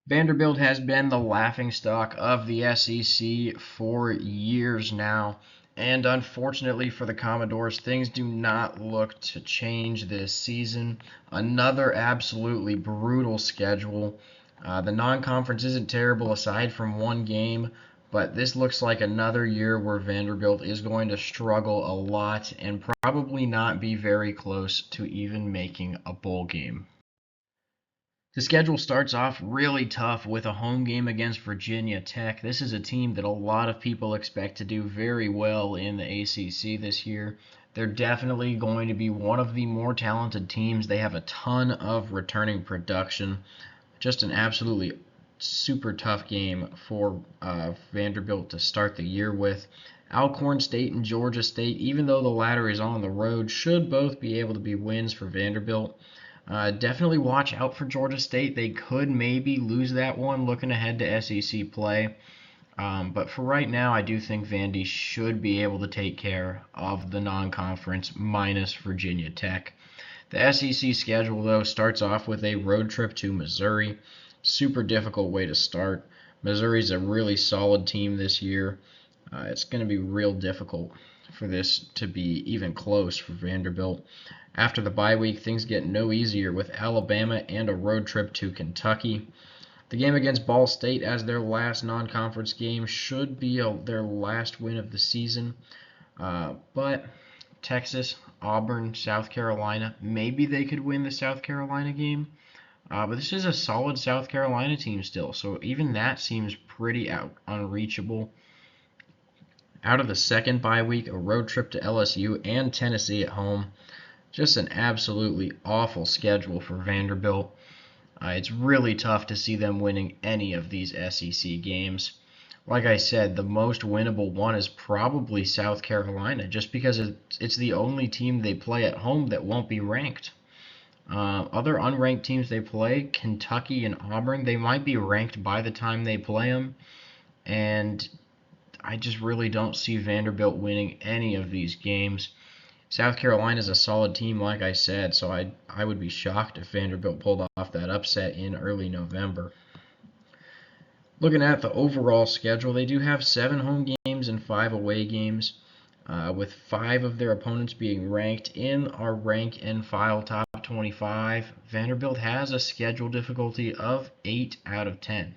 Vanderbilt has been the laughingstock of the SEC for years now, and unfortunately for the Commodores, things do not look to change this season. Another absolutely brutal schedule. The non-conference isn't terrible aside from one game, but this looks like another year where Vanderbilt is going to struggle a lot and probably not be very close to even making a bowl game. The schedule starts off really tough with a home game against Virginia Tech. This is a team that a lot of people expect to do very well in the ACC this year. They're definitely going to be one of the more talented teams. They have a ton of returning production. Just an absolutely super tough game for Vanderbilt to start the year with. Alcorn State and Georgia State, even though the latter is on the road, should both be able to be wins for Vanderbilt. Definitely watch out for Georgia State. They could maybe lose that one looking ahead to SEC play. But for right now, I do think Vandy should be able to take care of the non-conference minus Virginia Tech. The SEC schedule, though, starts off with a road trip to Missouri. Super difficult way to start. Missouri's a really solid team this year. It's going to be real difficult for this to be even close for Vanderbilt. After the bye week, things get no easier with Alabama and a road trip to Kentucky. The game against Ball State as their last non-conference game should be their last win of the season. But Texas, Auburn, South Carolina, maybe they could win the South Carolina game. But this is a solid South Carolina team still, so even that seems pretty unreachable. Out of the second bye week, a road trip to LSU and Tennessee at home. Just an absolutely awful schedule for Vanderbilt. It's really tough to see them winning any of these SEC games. Like I said, the most winnable one is probably South Carolina, just because it's the only team they play at home that won't be ranked. Other unranked teams they play, Kentucky and Auburn, they might be ranked by the time they play them, and I just really don't see Vanderbilt winning any of these games. South Carolina is a solid team, like I said, so I would be shocked if Vanderbilt pulled off that upset in early November. Looking at the overall schedule, they do have 7 home games and 5 away games, with 5 of their opponents being ranked in our rank and file top 25. Vanderbilt has a schedule difficulty of 8 out of 10.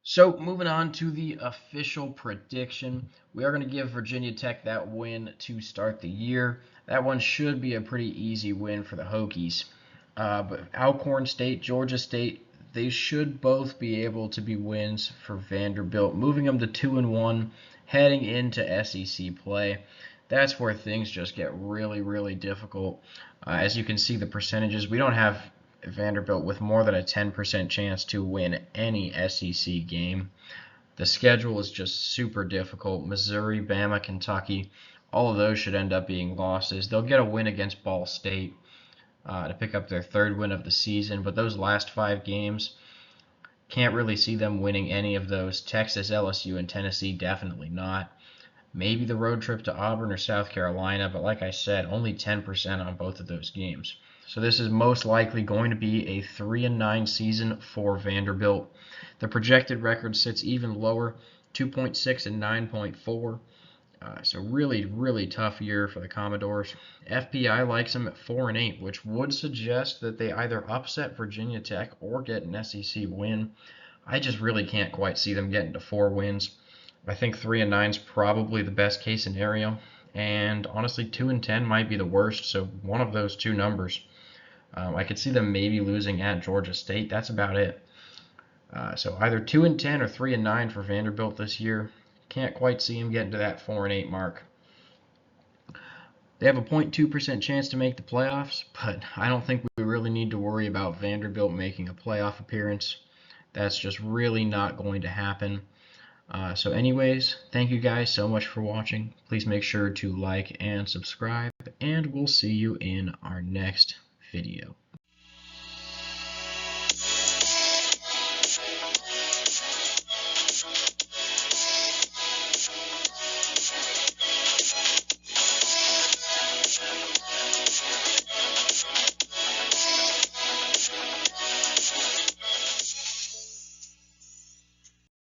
So moving on to the official prediction, we are going to give Virginia Tech that win to start the year. That one should be a pretty easy win for the Hokies. But Alcorn State, Georgia State, they should both be able to be wins for Vanderbilt, moving them to 2-1, heading into SEC play. That's where things just get really, really difficult. As you can see, the percentages, we don't have Vanderbilt with more than a 10% chance to win any SEC game. The schedule is just super difficult. Missouri, Bama, Kentucky, all of those should end up being losses. They'll get a win against Ball State to pick up their 3rd win of the season, but those last 5 games, can't really see them winning any of those. Texas, LSU, and Tennessee, definitely not. Maybe the road trip to Auburn or South Carolina, but like I said, only 10% on both of those games. So this is most likely going to be a 3-9 season for Vanderbilt. The projected record sits even lower, 2.6 and 9.4. So really, really tough year for the Commodores. FPI likes them at 4-8, which would suggest that they either upset Virginia Tech or get an SEC win. I just really can't quite see them getting to 4 wins. I think 3-9 is probably the best case scenario, and honestly, 2-10 might be the worst. So one of those two numbers. I could see them maybe losing at Georgia State. That's about it. So either 2-10 or 3-9 for Vanderbilt this year. Can't quite see them getting to that 4-8 mark. They have a 0.2% chance to make the playoffs, but I don't think we really need to worry about Vanderbilt making a playoff appearance. That's just really not going to happen. So anyways, thank you guys so much for watching. Please make sure to like and subscribe, and we'll see you in our next video.